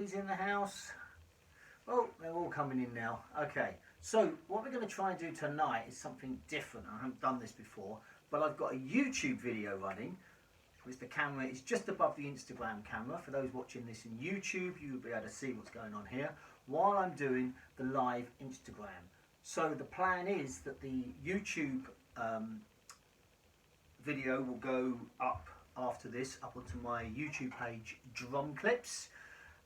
Who's in the house? Oh, they're all coming in now. Okay, so what we're going to try and do tonight is something different. I haven't done this before, but I've got a YouTube video running, which the camera is just above the Instagram camera. For those watching this in YouTube, you'll be able to see what's going on here while I'm doing the live Instagram. So the plan is that the YouTube video will go up after this, up onto my YouTube page, Drum Clips.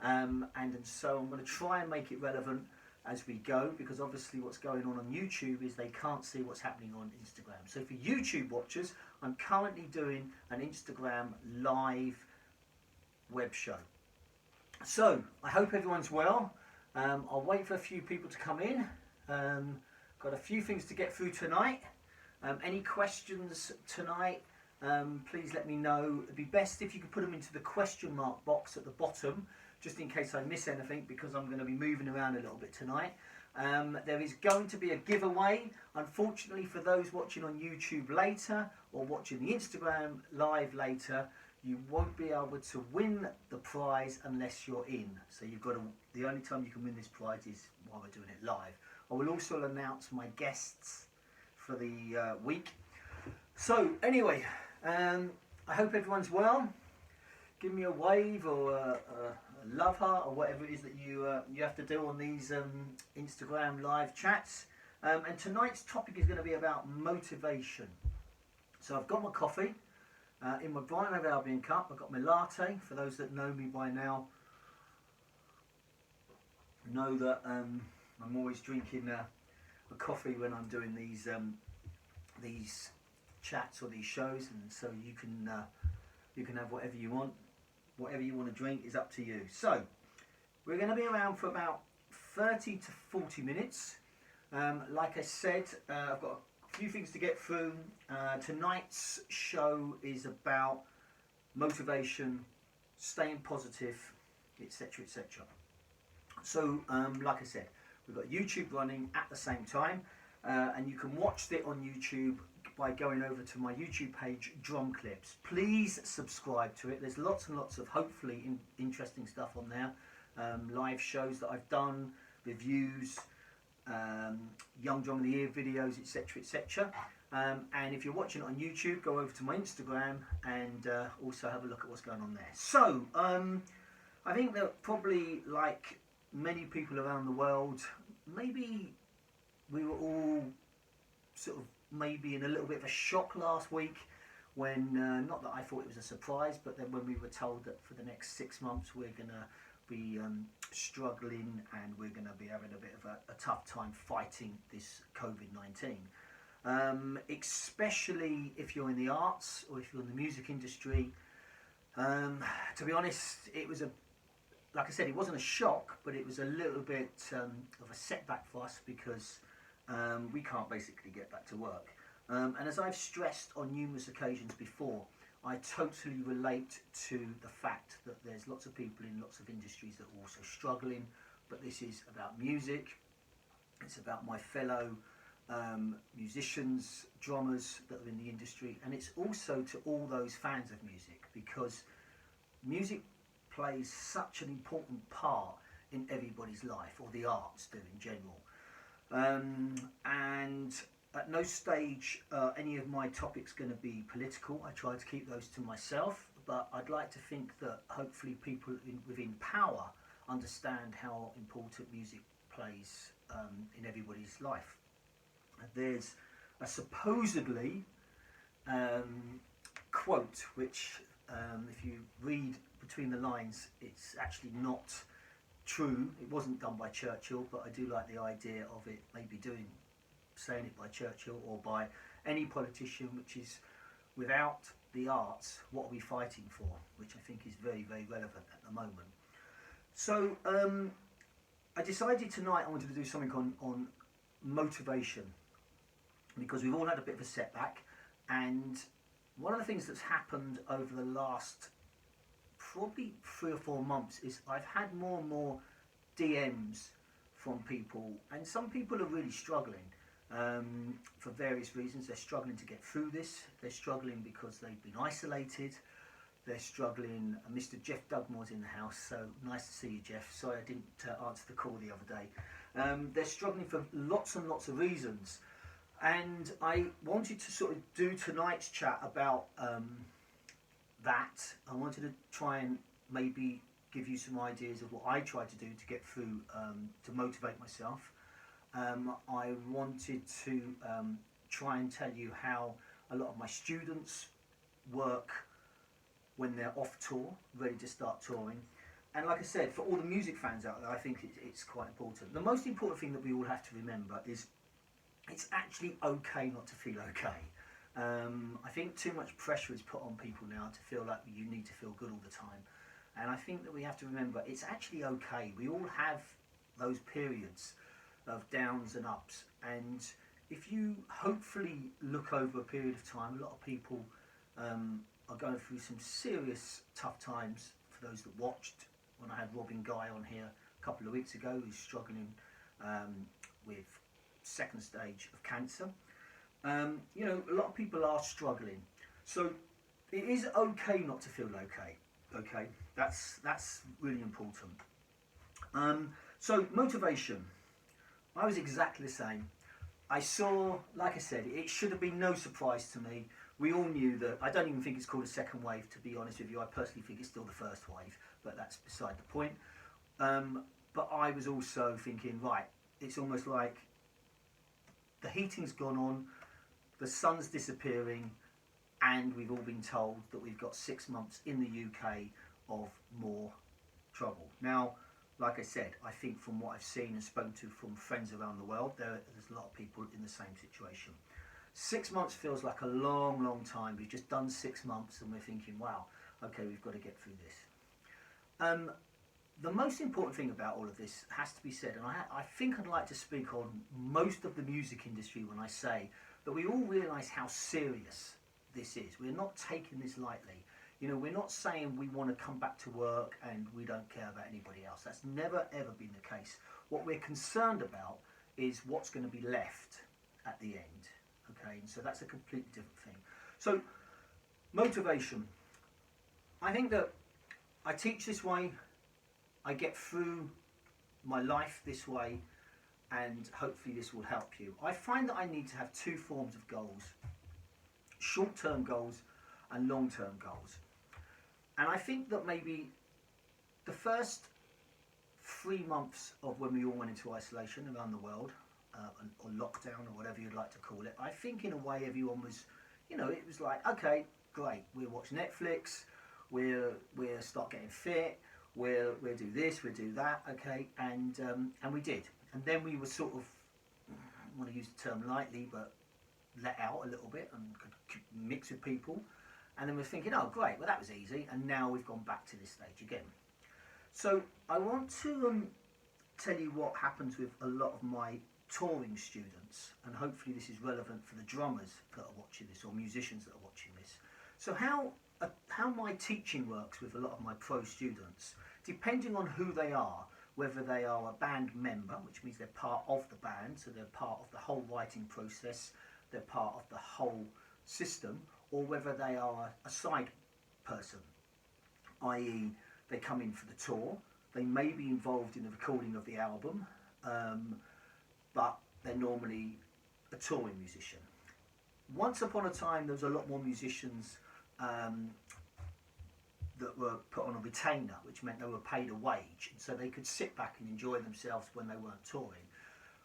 And so I'm going to try and make it relevant as we go, because obviously what's going on YouTube is they can't see what's happening on Instagram. So for YouTube watchers, I'm currently doing an Instagram live web show. So I hope everyone's well. I'll wait for a few people to come in. Got a few things to get through tonight. Any questions tonight, please let me know. It'd be best if you could put them into the question mark box at the bottom, just in case I miss anything, because I'm going to be moving around a little bit tonight. There is going to be a giveaway. Unfortunately, for those watching on YouTube later or watching the Instagram live later, you won't be able to win the prize unless you're in. So you've got to, the only time you can win this prize is while we're doing it live. I will also announce my guests for the week. So anyway, I hope everyone's well. Give me a wave or a love heart or whatever it is that you have to do on these Instagram live chats. And tonight's topic is going to be about motivation. So I've got my coffee in my Brighton Hove Albion cup. I've got my latte. For those that know me by now, know that I'm always drinking a coffee when I'm doing these chats or these shows, and so you can have whatever you want. Whatever you want to drink is up to you. So we're going to be around for about 30 to 40 minutes. Like I said, I've got a few things to get through. Tonight's show is about motivation, staying positive, etc, etc. So like I said, we've got YouTube running at the same time, and you can watch it on YouTube by going over to my YouTube page, Drum Clips. Please subscribe to it. There's lots and lots of hopefully interesting stuff on there. Live shows that I've done, reviews, Young Drum of the Year videos, etc, etc. And if you're watching it on YouTube, go over to my Instagram and also have a look at what's going on there. So I think that probably, like many people around the world, maybe we were all sort of maybe in a little bit of a shock last week when, not that I thought it was a surprise, but then when we were told that for the next 6 months we're going to be struggling and we're going to be having a bit of a tough time fighting this COVID-19. Especially if you're in the arts or if you're in the music industry. To be honest, it was like I said, it wasn't a shock, but it was a little bit of a setback for us, because we can't basically get back to work. And as I've stressed on numerous occasions before, I totally relate to the fact that there's lots of people in lots of industries that are also struggling, but this is about music. It's about my fellow musicians, drummers that are in the industry, and it's also to all those fans of music, because music plays such an important part in everybody's life, or the arts do in general. And at no stage any of my topics going to be political. I try to keep those to myself, but I'd like to think that hopefully people within power understand how important music plays in everybody's life. There's a supposedly quote which, if you read between the lines, it's actually not true. It wasn't done by Churchill, but I do like the idea of it maybe saying it by Churchill or by any politician, which is, without the arts, what are we fighting for? Which I think is very, very relevant at the moment. So I decided tonight I wanted to do something on motivation, because we've all had a bit of a setback, and one of the things that's happened over the last probably 3 or 4 months is I've had more and more DMs from people, and some people are really struggling for various reasons. They're struggling to get through this. They're struggling because they've been isolated. they're struggling. Mr. Jeff Dugmore's in the house, so nice to see you, Jeff. Sorry I didn't answer the call the other day. They're struggling for lots and lots of reasons, and I wanted to sort of do tonight's chat about that. I wanted to try and maybe give you some ideas of what I try to do to get through, to motivate myself. I wanted to try and tell you how a lot of my students work when they're off tour, ready to start touring. And like I said, for all the music fans out there, I think it's quite important. The most important thing that we all have to remember is it's actually okay not to feel okay. I think too much pressure is put on people now to feel like you need to feel good all the time. And I think that we have to remember it's actually okay. We all have those periods of downs and ups. And if you hopefully look over a period of time, a lot of people are going through some serious tough times. For those that watched when I had Robin Guy on here a couple of weeks ago, who's struggling with second stage of cancer. You know, a lot of people are struggling. So it is okay not to feel okay. Okay, that's really important. So motivation. I was exactly the same. I saw, like I said, it should have been no surprise to me. We all knew that. I don't even think it's called a second wave, to be honest with you. I personally think it's still the first wave, but that's beside the point. But I was also thinking, right, it's almost like the heating's gone on, the sun's disappearing, and we've all been told that we've got 6 months in the UK of more trouble. Now, like I said, I think from what I've seen and spoken to from friends around the world, there's a lot of people in the same situation. 6 months feels like a long, long time. We've just done 6 months and we're thinking, wow, okay, we've got to get through this. The most important thing about all of this has to be said, and I think I'd like to speak on most of the music industry when I say that we all realise how serious this is. We're not taking this lightly. You know, we're not saying we want to come back to work and we don't care about anybody else. That's never ever been the case. What we're concerned about is what's going to be left at the end. Okay, and so that's a completely different thing. So, motivation. I think that I teach this way, I get through my life this way, and hopefully this will help you. I find that I need to have two forms of goals: short-term goals and long-term goals. And I think that maybe the first 3 months of when we all went into isolation around the world, or lockdown, or whatever you'd like to call it, I think in a way everyone was, you know, it was like, okay, great, we'll watch Netflix, we'll start getting fit, we'll do this, we'll do that, okay, and we did. And then we were sort of, I want to use the term lightly, but let out a little bit and could mix with people. And then we're thinking, oh great, well that was easy, and now we've gone back to this stage again. So I want to tell you what happens with a lot of my touring students, and hopefully this is relevant for the drummers that are watching this, or musicians that are watching this. So how my teaching works with a lot of my pro students, depending on who they are, whether they are a band member, which means they're part of the band, so they're part of the whole writing process, they're part of the whole system, or whether they are a side person, i.e. they come in for the tour, they may be involved in the recording of the album, but they're normally a touring musician. Once upon a time there was a lot more musicians that were put on a retainer, which meant they were paid a wage, and so they could sit back and enjoy themselves when they weren't touring.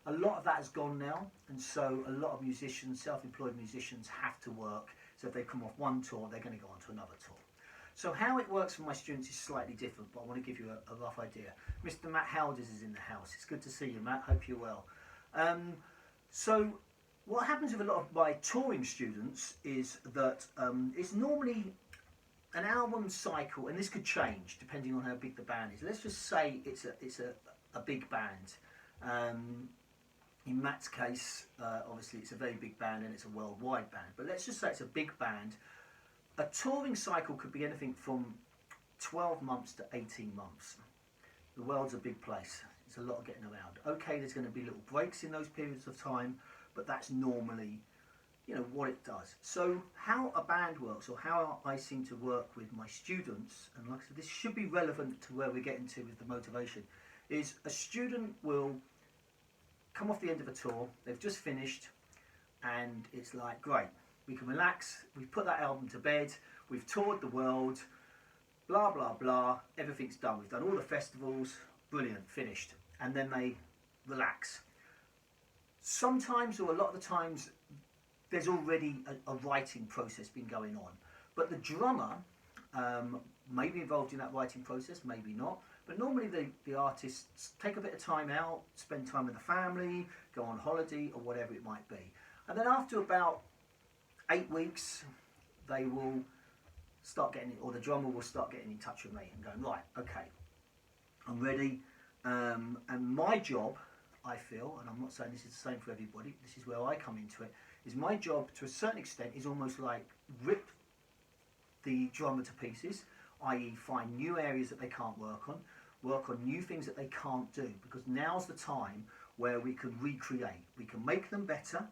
A lot of that has gone now, and so a lot of musicians, self-employed musicians, have to work. So if they come off one tour, they're going to go on to another tour. So how it works for my students is slightly different, but I want to give you a rough idea. Mr. Matt Halders is in the house. It's good to see you, Matt. Hope you're well. So what happens with a lot of my touring students is that it's normally an album cycle, and this could change depending on how big the band is. Let's just say it's a big band. In Matt's case, obviously it's a very big band and it's a worldwide band, but let's just say it's a big band. A touring cycle could be anything from 12 months to 18 months. The world's a big place. It's a lot of getting around. Okay, there's going to be little breaks in those periods of time, but that's normally, you know, what it does. So how a band works, or how I seem to work with my students, and like I said, this should be relevant to where we're getting to with the motivation, is a student will come off the end of a tour, they've just finished, and it's like, great, we can relax, we've put that album to bed, we've toured the world, blah, blah, blah, everything's done. We've done all the festivals, brilliant, finished. And then they relax. Sometimes, or a lot of the times, there's already a writing process been going on. But the drummer may be involved in that writing process, maybe not. But normally the artists take a bit of time out, spend time with the family, go on holiday, or whatever it might be. And then after about 8 weeks, they will start getting, or the drummer will start getting in touch with me and going, right, okay, I'm ready. And my job, I feel, and I'm not saying this is the same for everybody, this is where I come into it, is my job to a certain extent is almost like rip the drummer to pieces, i.e. find new areas that they can't work on new things that they can't do, because now's the time where we can recreate, we can make them better.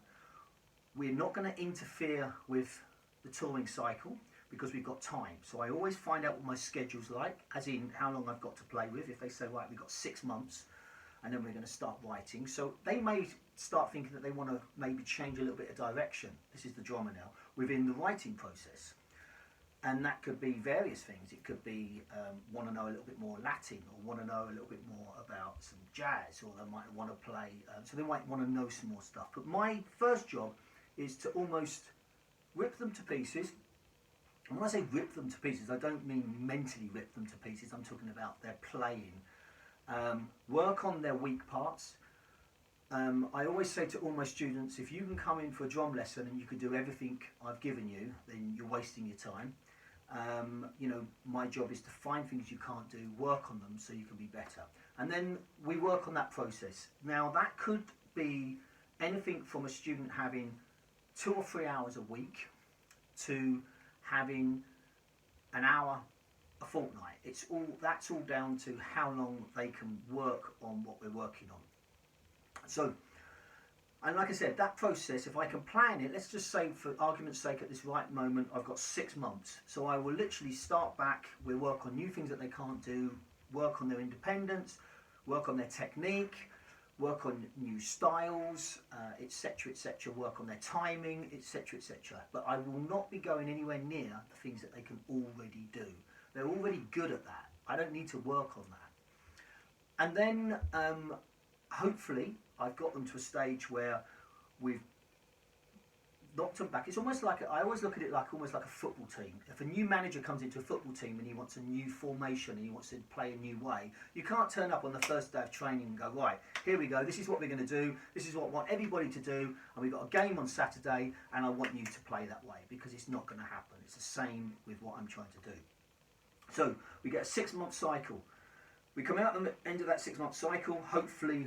We're not going to interfere with the touring cycle because we've got time. So I always find out what my schedule's like, as in how long I've got to play with. If they say, right, we've got 6 months and then we're going to start writing. So they may start thinking that they want to maybe change a little bit of direction. This is the drummer now, within the writing process. And that could be various things. It could be want to know a little bit more Latin, or want to know a little bit more about some jazz, or they might want to play, so they might want to know some more stuff. But my first job is to almost rip them to pieces. And when I say rip them to pieces, I don't mean mentally rip them to pieces. I'm talking about their playing. Work on their weak parts. I always say to all my students, if you can come in for a drum lesson and you can do everything I've given you, then you're wasting your time. You know, my job is to find things you can't do, work on them so you can be better. And then we work on that process. Now that could be anything from a student having 2 or 3 hours a week to having an hour a fortnight. That's all down to how long they can work on what we're working on. So, and like I said, that process, if I can plan it, let's just say for argument's sake at this right moment, I've got 6 months. So I will literally start back, we'll work on new things that they can't do, work on their independence, work on their technique, work on new styles, etc., etc., work on their timing, etc., etc. But I will not be going anywhere near the things that they can already do. They're already good at that. I don't need to work on that. And then, hopefully, I've got them to a stage where we've knocked them back. It's almost like, I always look at it like almost like a football team. If a new manager comes into a football team and he wants a new formation and he wants to play a new way, you can't turn up on the first day of training and go, right, here we go, this is what we're going to do, this is what I want everybody to do, and we've got a game on Saturday and I want you to play that way, because it's not going to happen. It's the same with what I'm trying to do. So we get a 6-month cycle. We come out at the end of that 6-month cycle, hopefully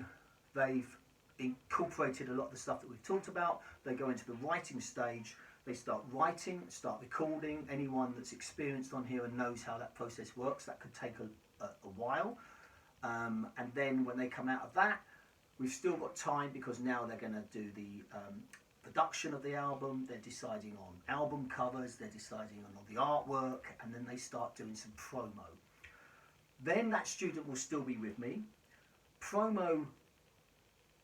they've incorporated a lot of the stuff that we've talked about. They go into the writing stage, they start writing, start recording. Anyone that's experienced on here and knows how that process works, that could take a while. And then when they come out of that, we've still got time, because now they're going to do the production of the album, they're deciding on album covers, they're deciding on all the artwork, and then they start doing some promo. Then that student will still be with me. Promo,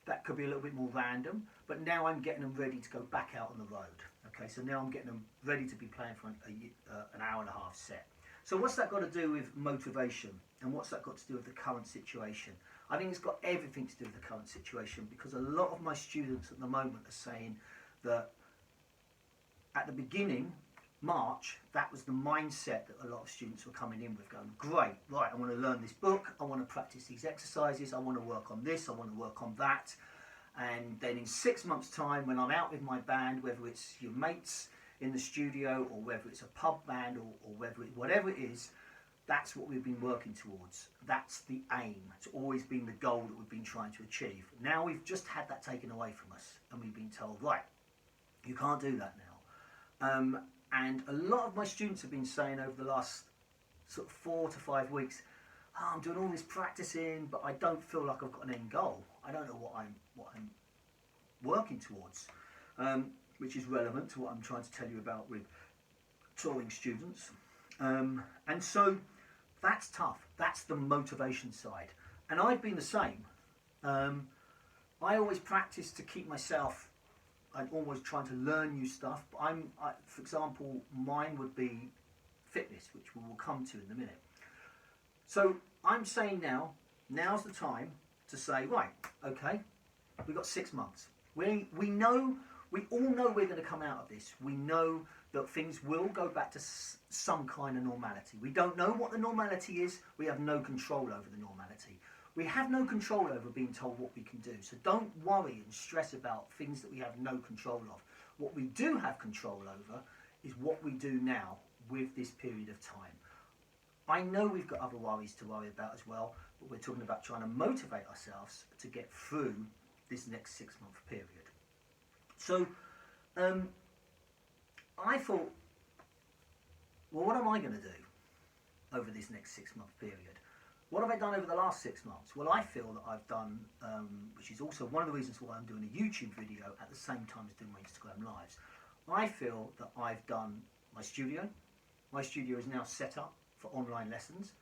that could be a little bit more random, but now I'm getting them ready to go back out on the road. Okay, so now I'm getting them ready to be playing for an hour and a half set. So what's that got to do with motivation, and what's that got to do with the current situation? I think it's got everything to do with the current situation, because a lot of my students at the moment are saying that at the beginning, March, that was the mindset that a lot of students were coming in with, going, great, right, I want to learn this book, I want to practice these exercises, I want to work on this, I want to work on that. And then in 6 months' time, when I'm out with my band, whether it's your mates in the studio, or whether it's a pub band, or whatever it is, that's what we've been working towards. That's the aim. It's always been the goal that we've been trying to achieve. Now we've just had that taken away from us, and we've been told, right, you can't do that now. And a lot of my students have been saying over the last sort of 4 to 5 weeks, oh, I'm doing all this practicing, but I don't feel like I've got an end goal. I don't know what I'm working towards. which is relevant to what I'm trying to tell you about with touring students. And so that's tough. That's the motivation side. And I've been the same. I always practice to keep myself, I'm always trying to learn new stuff. But for example, mine would be fitness, which we will come to in a minute. So I'm saying now's the time to say, right, okay, we've got 6 months. We all know we're going to come out of this. We know that things will go back to some kind of normality. We don't know what the normality is. We have no control over the normality. We have no control over being told what we can do. So don't worry and stress about things that we have no control of. What we do have control over is what we do now with this period of time. I know we've got other worries to worry about as well, but we're talking about trying to motivate ourselves to get through this next 6-month period. So I thought, well, what am I going to do over this next 6-month period? What have I done over the last 6 months? Well, I feel that I've done, which is also one of the reasons why I'm doing a YouTube video at the same time as doing my Instagram lives. I feel that I've done my studio. My studio is now set up for online lessons.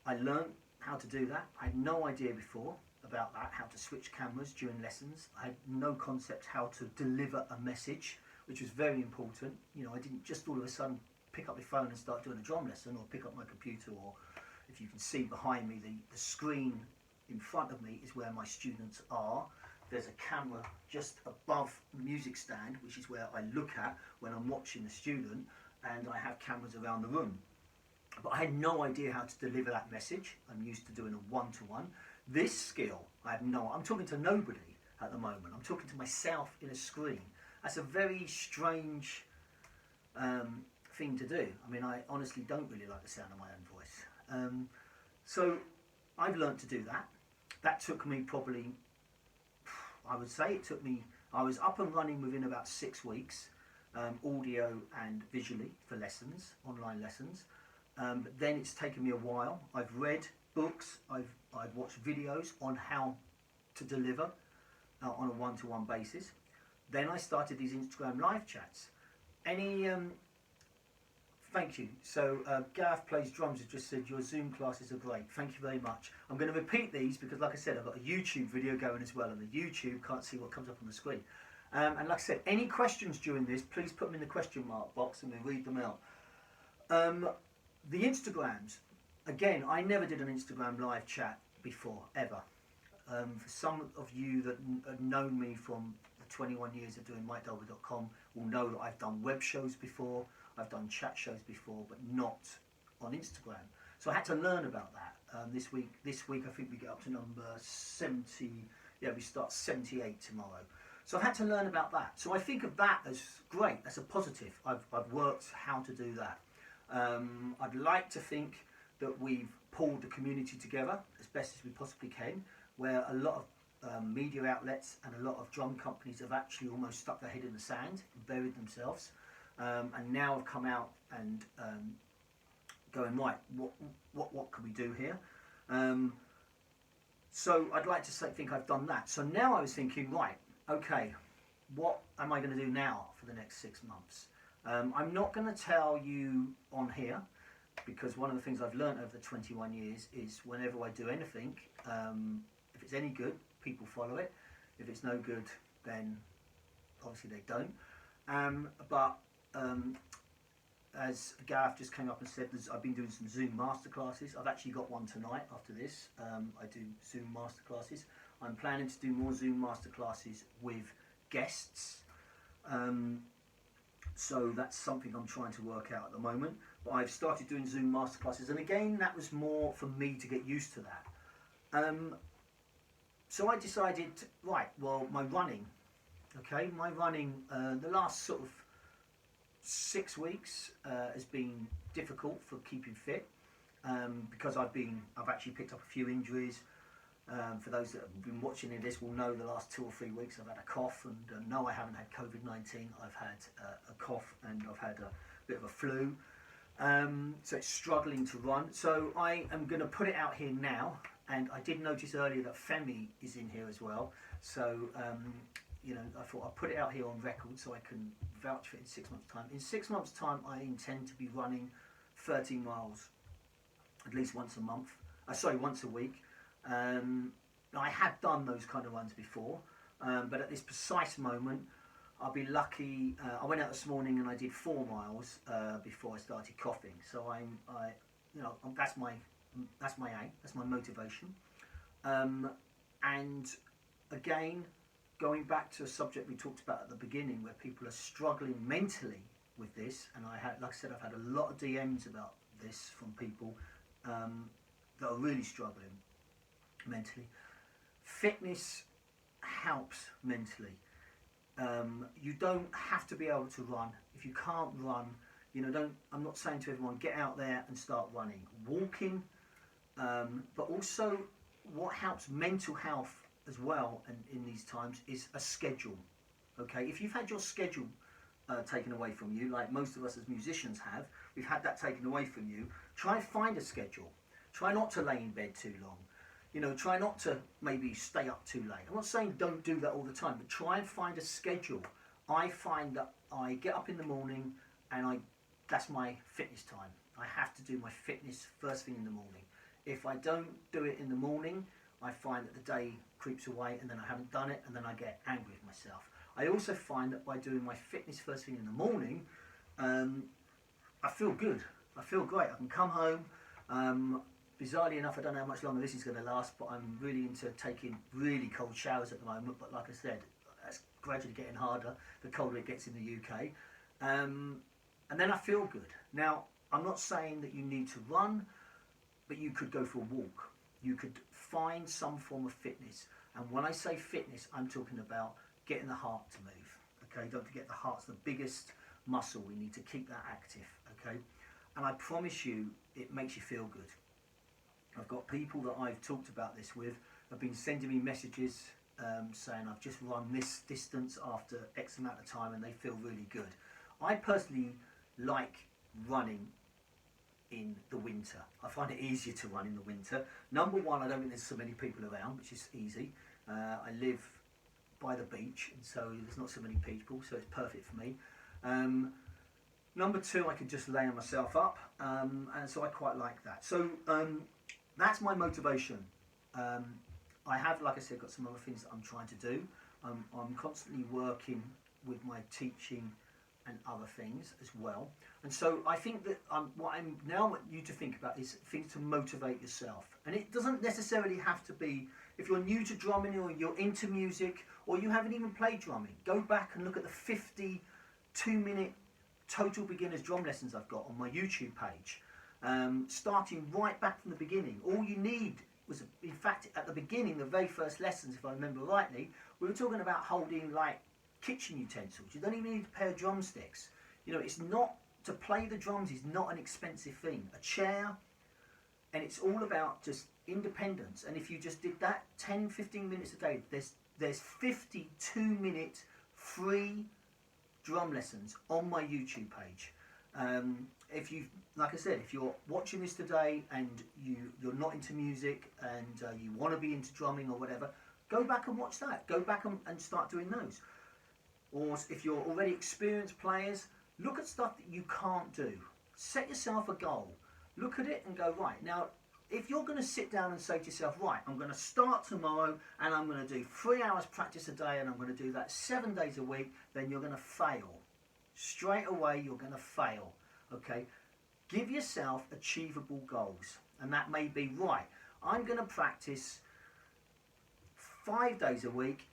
I learned how to do that. I had no idea before about that, how to switch cameras during lessons. I had no concept how to deliver a message, which was very important. You know, I didn't just all of a sudden pick up the phone and start doing a drum lesson, or pick up my computer, or if you can see behind me, the screen in front of me is where my students are. There's a camera just above the music stand, which is where I look at when I'm watching the student, and I have cameras around the room. But I had no idea how to deliver that message. I'm used to doing a one-to-one. This skill, I'm talking to nobody at the moment. I'm talking to myself in a screen. That's a very strange thing to do. I mean, I honestly don't really like the sound of my own voice. So I've learned to do that. That took me probably, I would say it took me, I was up and running within about 6 weeks, audio and visually for lessons, online lessons. But then it's taken me a while. I've read books, I've watched videos on how to deliver on a one-to-one basis. Then I started these Instagram live chats. Thank you. So Gareth Plays Drums has just said your Zoom classes are great. Thank you very much. I'm going to repeat these because, like I said, I've got a YouTube video going as well, and the YouTube can't see what comes up on the screen. And like I said, any questions during this, please put them in the question mark box and we'll read them out. The Instagrams, again, I never did an Instagram live chat before, ever. For some of you that have known me from the 21 years of doing MikeDolbear.com will know that I've done web shows before, I've done chat shows before, but not on Instagram. So I had to learn about that. This week I think we get up to number 70, yeah, we start 78 tomorrow. So I've had to learn about that. So I think of that as great, that's a positive. I've worked how to do that. I'd like to think that we've pulled the community together as best as we possibly can, where a lot of media outlets and a lot of drum companies have actually almost stuck their head in the sand and buried themselves, and now have come out and going, right, what can we do here? So I'd like to think I've done that. So now I was thinking, right, okay, what am I going to do now for the next 6 months? I'm not going to tell you on here, because one of the things I've learned over the 21 years is whenever I do anything, if it's any good, people follow it. If it's no good, then obviously they don't. As Gareth just came up and said, I've been doing some Zoom masterclasses. I've actually got one tonight after this. I do Zoom masterclasses. I'm planning to do more Zoom masterclasses with guests. So that's something I'm trying to work out at the moment. But I've started doing Zoom masterclasses, and again, that was more for me to get used to that. So I decided, right, well, my running, the last sort of 6 weeks has been difficult for keeping fit, because I've actually picked up a few injuries. For those that have been watching this will know the last 2 or 3 weeks I've had a cough, and no, I haven't had COVID-19. I've had a cough and I've had a bit of a flu. So it's struggling to run. So I am going to put it out here now, and I did notice earlier that Femi is in here as well. So you know, I thought I'd put it out here on record so I can vouch for it in 6 months' time. In 6 months' time, I intend to be running 13 miles at least once a month. Once a week. I have done those kind of runs before, but at this precise moment, I'll be lucky. I went out this morning and I did 4 miles before I started coughing. So that's my aim. That's my motivation. And again, going back to a subject we talked about at the beginning, where people are struggling mentally with this, and like I said, I've had a lot of DMs about this from people that are really struggling mentally. Fitness helps mentally. You don't have to be able to run. If you can't run, I'm not saying to everyone, get out there and start running. Walking, but also what helps mental health as well in these times is a schedule. Okay, if you've had your schedule taken away from you, like most of us as musicians have, we've had that taken away from you, try and find a schedule. Try not to lay in bed too long. Try not to maybe stay up too late. I'm not saying don't do that all the time, but try and find a schedule. I find that I get up in the morning and that's my fitness time. I have to do my fitness first thing in the morning. If I don't do it in the morning, I find that the day creeps away and then I haven't done it and then I get angry with myself. I also find that by doing my fitness first thing in the morning, I feel good. I feel great. I can come home. Bizarrely enough, I don't know how much longer this is going to last, but I'm really into taking really cold showers at the moment. But like I said, that's gradually getting harder the colder it gets in the UK. And then I feel good. Now, I'm not saying that you need to run, but you could go for a walk. You could find some form of fitness. And when I say fitness, I'm talking about getting the heart to move. Okay, don't forget the heart's the biggest muscle. We need to keep that active. Okay, and I promise you, it makes you feel good. I've got people that I've talked about this with have been sending me messages saying I've just run this distance after X amount of time and they feel really good. I personally like running in the winter. I find it easier to run in the winter. Number one, I don't think there's so many people around, which is easy. I live by the beach, and so there's not so many people, so it's perfect for me. Number two, I can just lay myself up, and so I quite like that. So that's my motivation. I have, like I said, got some other things that I'm trying to do. I'm constantly working with my teaching and other things as well. And so I think that what I now want you to think about is things to motivate yourself. And it doesn't necessarily have to be, if you're new to drumming or you're into music or you haven't even played drumming, go back and look at the 52-minute total beginners drum lessons I've got on my YouTube page. Starting right back from the beginning. All you need was, in fact, at the beginning, the very first lessons, if I remember rightly, we were talking about holding like kitchen utensils. You don't even need a pair of drumsticks. It's not, to play the drums is not an expensive thing. A chair, and it's all about just independence. And if you just did that 10-15 minutes a day, there's 52-minute free drum lessons on my YouTube page. If you, like I said, if you're watching this today and you're not into music and you want to be into drumming or whatever, go back and watch that. Go back and start doing those. Or if you're already experienced players, look at stuff that you can't do. Set yourself a goal. Look at it and go, right, now, if you're going to sit down and say to yourself, right, I'm going to start tomorrow and I'm going to do 3 hours practice a day and I'm going to do that 7 days a week, then you're going to fail. Straight away, you're going to fail. Okay? Give yourself achievable goals. And that may be, right, I'm going to practice 5 days a week,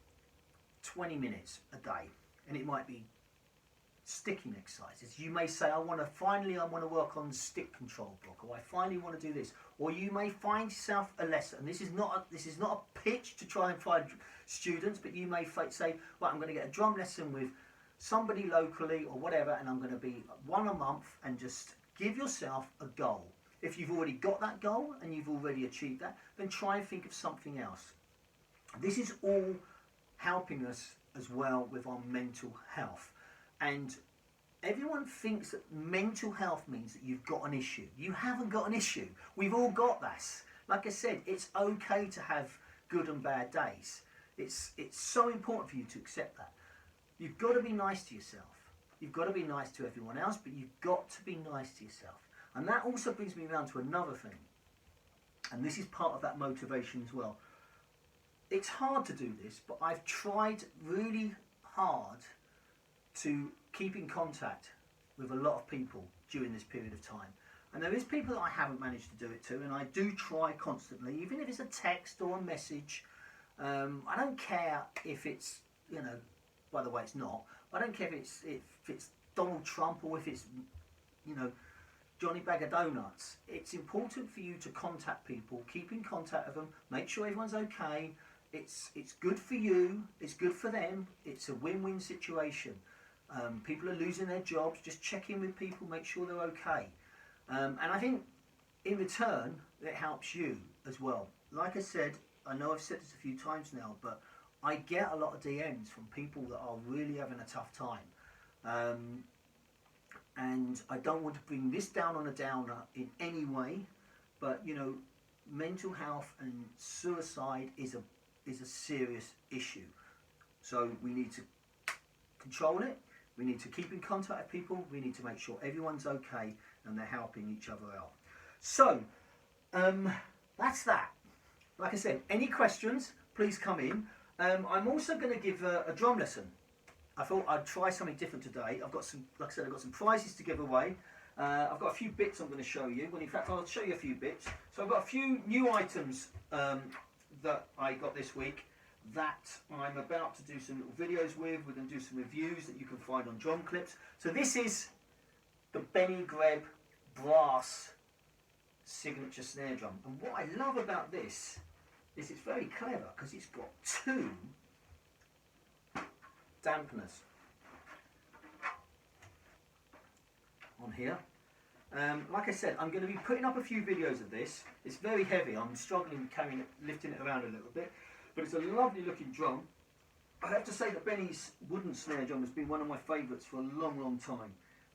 20 minutes a day. And it might be sticking exercises. You may say, I want to work on stick control block, or I finally want to do this. Or you may find yourself a lesson. And this is not a pitch to try and find students, but you may say, well, I'm going to get a drum lesson with somebody locally or whatever, and I'm going to be one a month, and just give yourself a goal. If you've already got that goal and you've already achieved that, then try and think of something else. This is all helping us as well with our mental health. And everyone thinks that mental health means that you've got an issue. You haven't got an issue. We've all got this. Like I said, it's okay to have good and bad days. It's so important for you to accept that. You've got to be nice to yourself. You've got to be nice to everyone else, but you've got to be nice to yourself. And that also brings me around to another thing. And this is part of that motivation as well. It's hard to do this, but I've tried really hard to keep in contact with a lot of people during this period of time. And there is people that I haven't managed to do it to, and I do try constantly, even if it's a text or a message. I don't care if it's, you know, by the way, it's not. I don't care if it's Donald Trump or if it's, you know, Johnny Bag of Donuts. It's important for you to contact people, keep in contact with them, make sure everyone's okay. It's good for you, it's good for them, it's a win-win situation. People are losing their jobs, just check in with people, make sure they're okay. And I think in return, it helps you as well. Like I said, I know I've said this a few times now, but I get a lot of DMs from people that are really having a tough time. And I don't want to bring this down on a downer in any way, but you know, mental health and suicide is a serious issue. So we need to control it, we need to keep in contact with people, we need to make sure everyone's okay and they're helping each other out. So, that's that. Like I said, any questions, please come in. I'm also going to give a drum lesson. I thought I'd try something different today. I've got some, like I said, I've got some prizes to give away. I've got a few bits I'm going to show you. Well, in fact, I'll show you a few bits. So I've got a few new items that I got this week that I'm about to do some little videos with. We're going to do some reviews that you can find on drum clips. So this is the Benny Greb brass signature snare drum. And what I love about this is it's very clever because it's got two dampeners on here. Like I said, I'm going to be putting up a few videos of this. It's very heavy. I'm struggling carrying it, lifting it around a little bit, but it's a lovely looking drum. I have to say that Benny's wooden snare drum has been one of my favourites for a long, long time,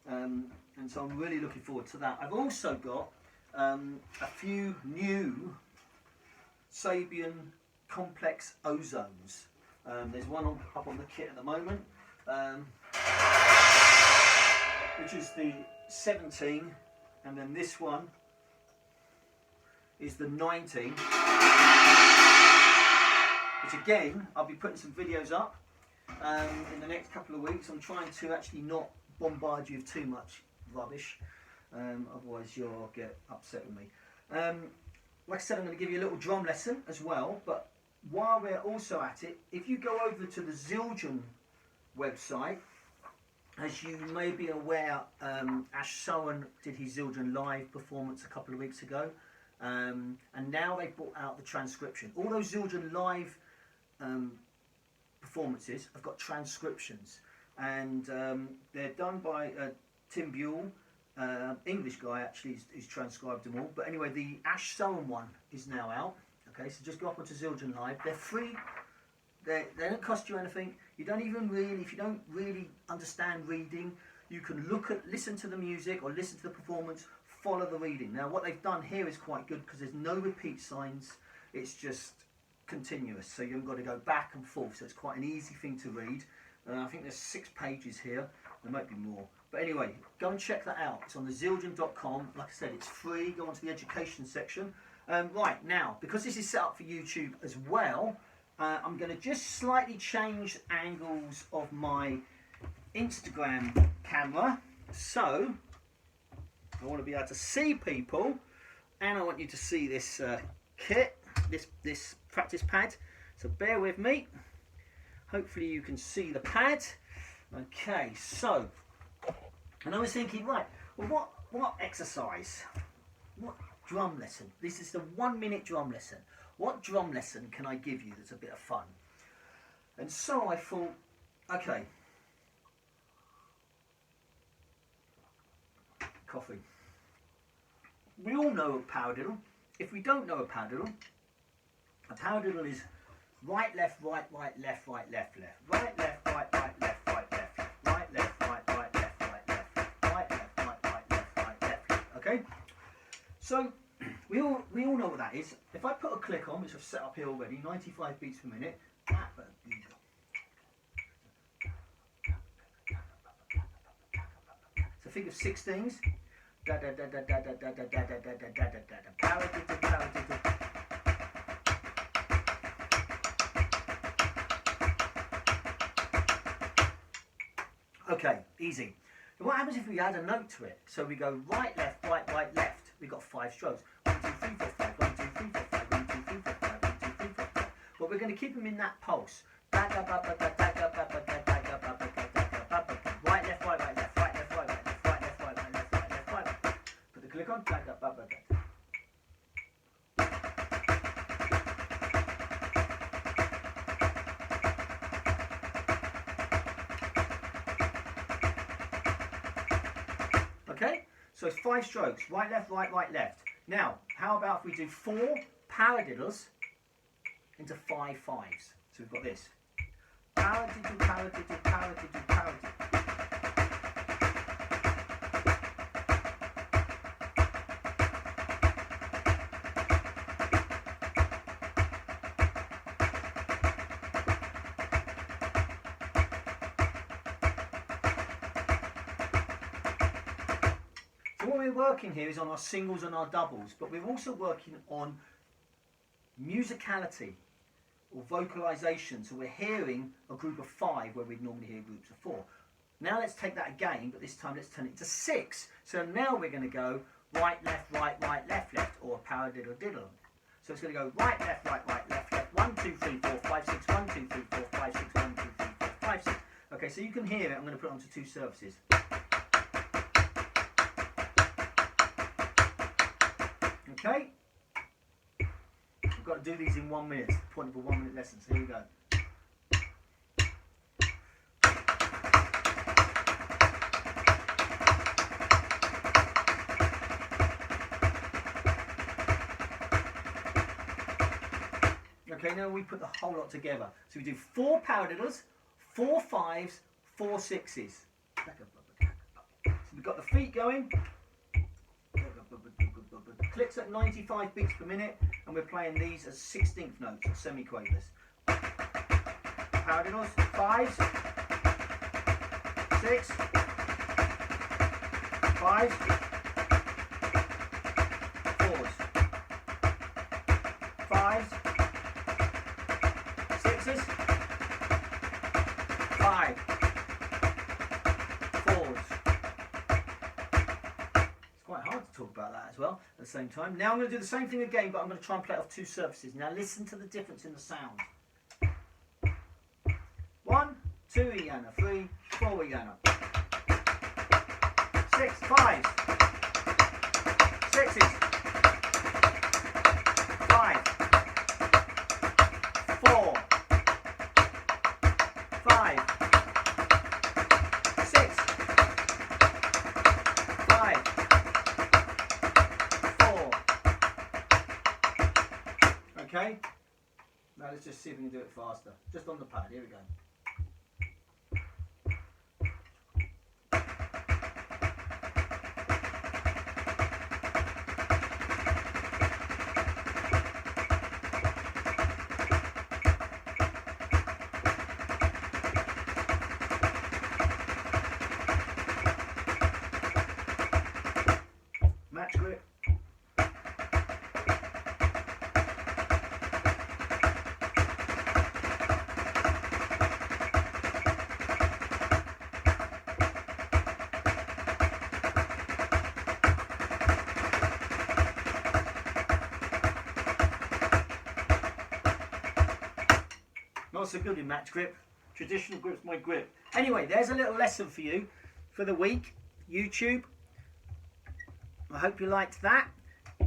and so I'm really looking forward to that. I've also got a few new Sabian complex ozones. There's one up on the kit at the moment, which is the 17, and then this one is the 19, which again I'll be putting some videos up in the next couple of weeks. I'm trying to actually not bombard you with too much rubbish, otherwise you'll get upset with me. Like I said, I'm going to give you a little drum lesson as well, but while we're also at it, if you go over to the Zildjian website, as you may be aware, Ash Sohan did his Zildjian live performance a couple of weeks ago, and now they've brought out the transcription. All those Zildjian live performances have got transcriptions, and they're done by Tim Buell, English guy actually, who's transcribed them all. But anyway, the Ash Sohan one is now out. Okay, so just go up onto Zildjian Live. They're free. They don't cost you anything. You don't even really, if you don't really understand reading, you can listen to the music or listen to the performance, follow the reading. Now what they've done here is quite good because there's no repeat signs. It's just continuous, so you haven't got to go back and forth. So it's quite an easy thing to read. I think there's 6 pages here. There might be more. But anyway, go and check that out. It's on the Zildjian.com. Like I said, it's free. Go onto the education section. Right, now, because this is set up for YouTube as well, I'm going to just slightly change angles of my Instagram camera. So, I want to be able to see people, and I want you to see this kit, this practice pad. So bear with me. Hopefully you can see the pad. Okay, so, and I was thinking, right, well what exercise, what drum lesson, this is the 1 minute drum lesson, what drum lesson can I give you that's a bit of fun? And so I thought, okay, coffee. We all know a paradiddle. If we don't know a paradiddle is right, left, right, right, left, right, left, left, right, left, right, right, left, right, left, right, left, right, right, left, right, left, right, left, right, right, left, right, left. Okay? So We all know what that is. If I put a click on, which I've set up here already, 95 beats per minute. So think of 16s. Okay, easy. What happens if we add a note to it? So we go right, left, right, right, left. We've got 5 strokes. 1, 2, 3, 4, 5. 1, 2, 3, 4, 5. 1, 2, 3, 4, 5. 1, 2, 3, 4, 5. But we're going to keep them in that pulse. Right, left, right, right, left, right, left, right, left, right, left, right, left, right, left, right, left, right. Put the click on. Okay, so it's 5 strokes, right, left, right, right, left. Now, how about if we do 4 paradiddles into 5 fives? So we've got this. Paradiddle, paradiddle, paradiddle, paradiddle. So what we're working here is on our singles and our doubles, but we're also working on musicality or vocalization. So we're hearing a group of 5 where we'd normally hear groups of 4. Now let's take that again, but this time let's turn it to 6. So now we're going to go right, left, right, right, left, left, or paradiddle diddle. So it's going to go right, left, right, right, left, left. 1, 2, 3, 4, 5, 6. 1, 2, 3, 4, 5, 6. 1, 2, 3, 4, 5, 6. Okay, so you can hear it. I'm going to put it onto 2 surfaces. Okay. We've got to do these in 1 minute. It's the point of a 1 minute lesson. So here we go. Okay, now we put the whole lot together. So we do 4 paradiddles, 4 fives, 4 sixes. So we've got the feet going. Clicks at 95 beats per minute, and we're playing these as 16th notes or semiquavers. Paradiddles, 5s, 6, 5s, 4s, 5s, 6s, 5, 4s. It's quite hard to talk about that as well at the same time. Now I'm going to do the same thing again, but I'm going to try and play it off 2 surfaces. Now listen to the difference in the sound. 1, 2 Iana, 3, 4 Iana. 6, 5s, 6s, 5, 4, 5, 6, 5, 4. Okay? Now let's just see if we can do it faster. Just on the pad. Here we go. Match grip. Not so good in match grip. Traditional grip's my grip. Anyway, there's a little lesson for you for the week. YouTube. I hope you liked that.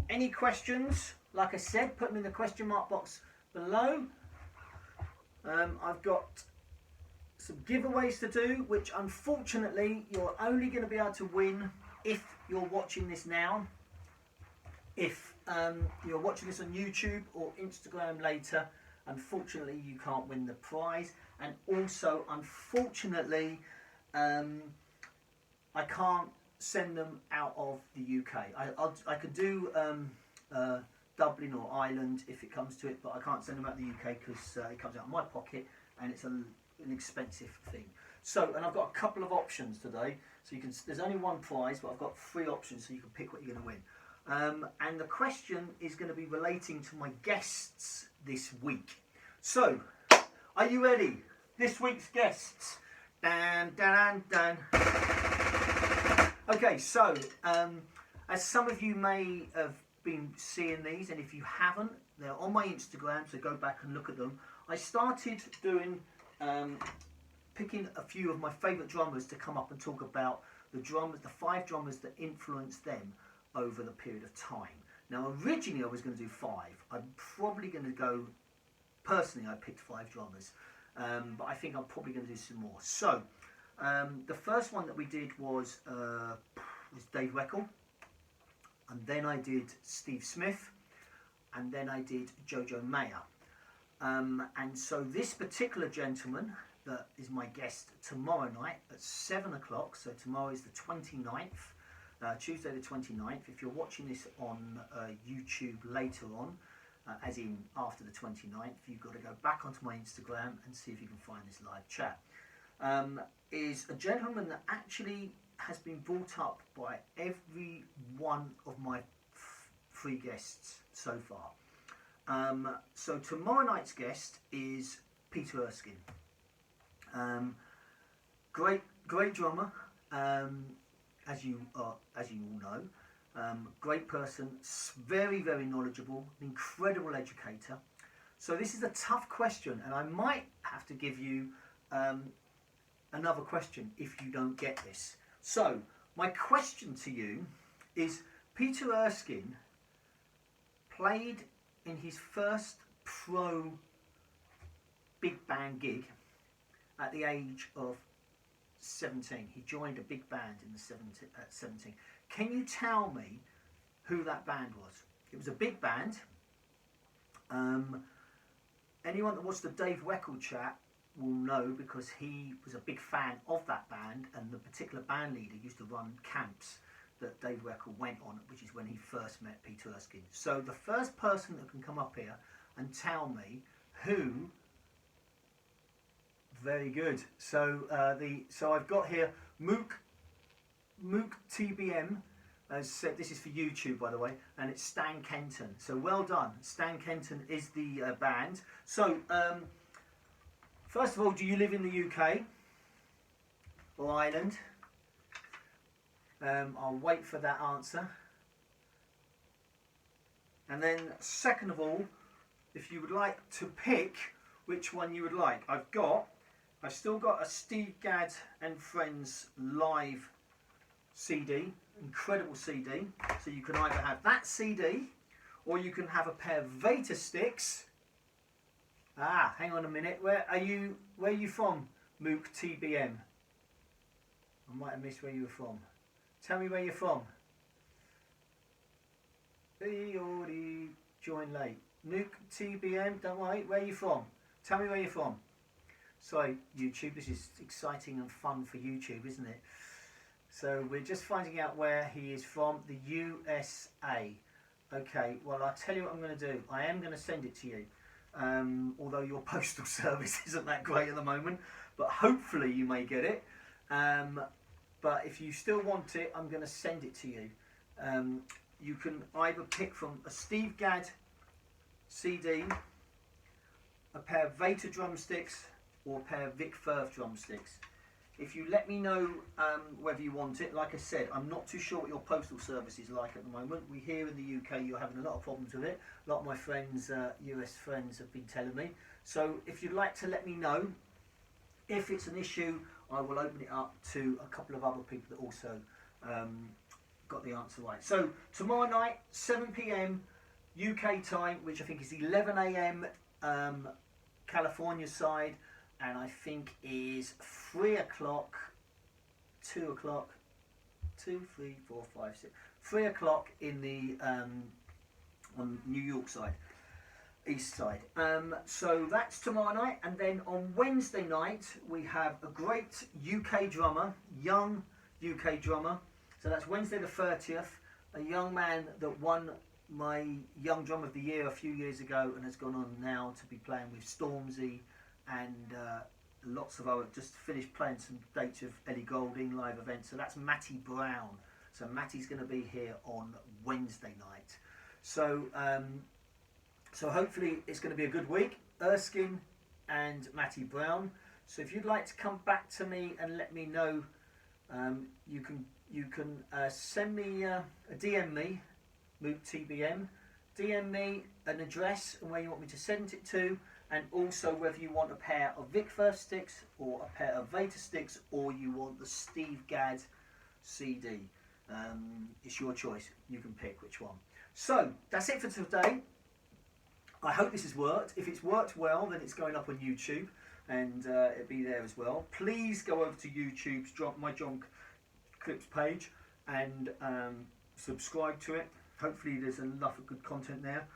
Any questions? Like I said, put them in the question mark box below. I've got some giveaways to do, which unfortunately you're only going to be able to win if you're watching this now. If you're watching this on YouTube or Instagram later, unfortunately you can't win the prize. And also, unfortunately, I can't send them out of the UK. I could do Dublin or Ireland if it comes to it, but I can't send them out of the UK because it comes out of my pocket and it's an expensive thing. So, and I've got a couple of options today. So you can, there's only one prize, but I've got 3 options so you can pick what you're going to win. And the question is going to be relating to my guests this week. So, are you ready? This week's guests. Dan, dan, dan. Okay, so as some of you may have been seeing these, and if you haven't, they're on my Instagram, so go back and look at them. I started doing picking a few of my favourite drummers to come up and talk about the drummers, the 5 drummers that influenced them over the period of time. Now, originally I was going to do 5. I'm probably going to go, personally I picked 5 drummers, but I think I'm probably going to do some more. So, the first one that we did was Dave Weckl, and then I did Steve Smith, and then I did Jojo Mayer. And so this particular gentleman that is my guest tomorrow night at 7 o'clock, so tomorrow is the 29th, Tuesday the 29th. If you're watching this on YouTube later on, as in after the 29th, you've got to go back onto my Instagram and see if you can find this live chat. Is a gentleman that actually has been brought up by every one of my 3 guests so far. So tomorrow night's guest is Peter Erskine. Great drummer, as you all know. Great person, very knowledgeable, incredible educator. So this is a tough question, and I might have to give you another question if you don't get this. So my question to you is, Peter Erskine played in his first pro big band gig at the age of 17. He joined a big band at 17. Can you tell me who that band was? It was a big band. Anyone that watched the Dave Weckl chat will know, because he was a big fan of that band, and the particular band leader used to run camps that Dave Weckl went on, which is when he first met Peter Erskine. So the first person that can come up here and tell me who. Very good. So so I've got here Mook TBM has said, this is for YouTube by the way, and it's Stan Kenton. So well done. Stan Kenton is the band. So first of all, do you live in the UK or Ireland? I'll wait for that answer. And then second of all, if you would like to pick which one you would like. I've still got a Steve Gadd and Friends live CD, incredible CD. So you can either have that CD, or you can have a pair of Veta sticks. Ah, hang on a minute. Where are you from, Mook TBM? I might have missed where you were from. Tell me where you're from. He already joined late. Mook TBM, don't worry. Where are you from? Tell me where you're from. Sorry, YouTube, this is exciting and fun for YouTube, isn't it? So we're just finding out where he is from, the USA. Okay, well, I'll tell you what I'm going to do. I am going to send it to you, although your postal service isn't that great at the moment, but hopefully you may get it. But if you still want it, I'm going to send it to you. You can either pick from a Steve Gadd CD, a pair of Veta drumsticks, or a pair of Vic Firth drumsticks. If you let me know whether you want it, like I said, I'm not too sure what your postal service is like at the moment. We here in the UK, you're having a lot of problems with it. A lot of my friends, US friends, have been telling me. So if you'd like to let me know, if it's an issue, I will open it up to a couple of other people that also got the answer right. So tomorrow night, 7 PM UK time, which I think is 11 AM California side, and I think is 3 o'clock, 2 o'clock, 2, 3, 4, 5, 6, 3 o'clock in the on New York side, east side. So that's tomorrow night, and then on Wednesday night we have a great UK drummer, young UK drummer. So that's Wednesday the 30th, a young man that won my Young Drum of the Year a few years ago and has gone on now to be playing with Stormzy and lots of other, just finished playing some dates of Ellie Goulding live events. So that's Matty Brown. So Matty's going to be here on Wednesday night. So so hopefully it's going to be a good week. Erskine and Matty Brown. So if you'd like to come back to me and let me know, you can send me a DM me, Moot TBM, DM me an address and where you want me to send it to, and also whether you want a pair of Vic Firth sticks or a pair of Vater sticks, or you want the Steve Gadd CD. It's your choice. You can pick which one. So that's it for today. I hope this has worked. If it's worked well, then it's going up on YouTube, and it'll be there as well. Please go over to YouTube's my Drum Clips page and subscribe to it. Hopefully there's enough of good content there.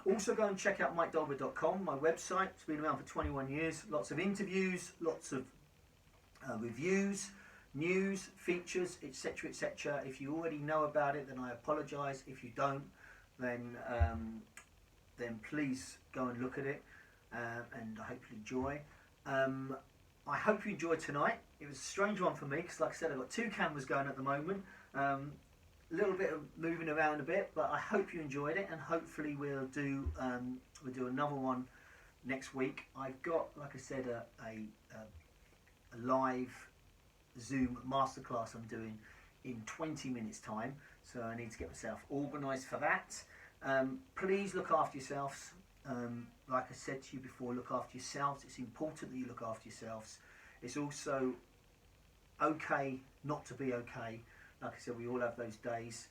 Also go and check out MikeDolbear.com, my website. It's been around for 21 years. Lots of interviews, lots of reviews, news, features, etc, etc. If you already know about it, then I apologise. If you don't, then please go and look at it, and I hope you enjoy. I hope you enjoyed tonight. It was a strange one for me because, like I said, I've got 2 cameras going at the moment. A little bit of moving around a bit, but I hope you enjoyed it, and hopefully we'll do another one next week. I've got, like I said, a live Zoom masterclass I'm doing in 20 minutes time, so I need to get myself organised for that. Please look after yourselves. Like I said to you before, look after yourselves. It's important that you look after yourselves. It's also okay not to be okay. Like I said, we all have those days.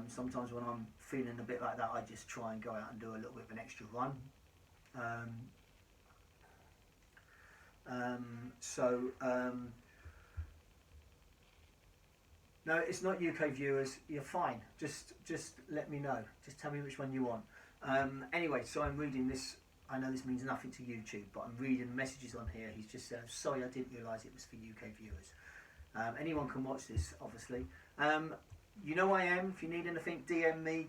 Sometimes when I'm feeling a bit like that, I just try and go out and do a little bit of an extra run. No, it's not UK viewers. You're fine. Just let me know. Just tell me which one you want. Anyway, so I'm reading this. I know this means nothing to YouTube, but I'm reading messages on here. He's just said, sorry, I didn't realise it was for UK viewers. Anyone can watch this, obviously. You know I am. If you need anything, DM me,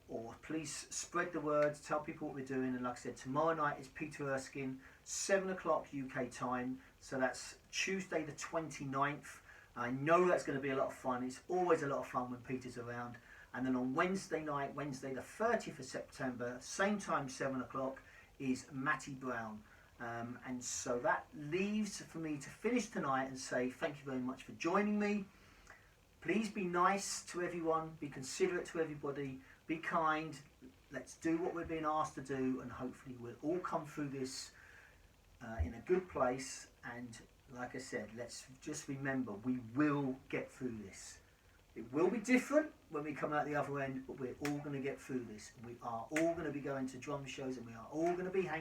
or please spread the word. Tell people what we're doing. And like I said, tomorrow night is Peter Erskine, 7 o'clock UK time. So that's Tuesday the 29th. I know that's going to be a lot of fun. It's always a lot of fun when Peter's around. And then on Wednesday night, Wednesday the 30th of September, same time, 7 o'clock, is Matty Brown. And so that leaves for me to finish tonight and say thank you very much for joining me. Please be nice to everyone, be considerate to everybody, be kind. Let's do what we're being asked to do, and hopefully we'll all come through this in a good place. And like I said, let's just remember, we will get through this. It will be different when we come out the other end, but we're all going to get through this. We are all going to be going to drum shows, and we are all going to be hanging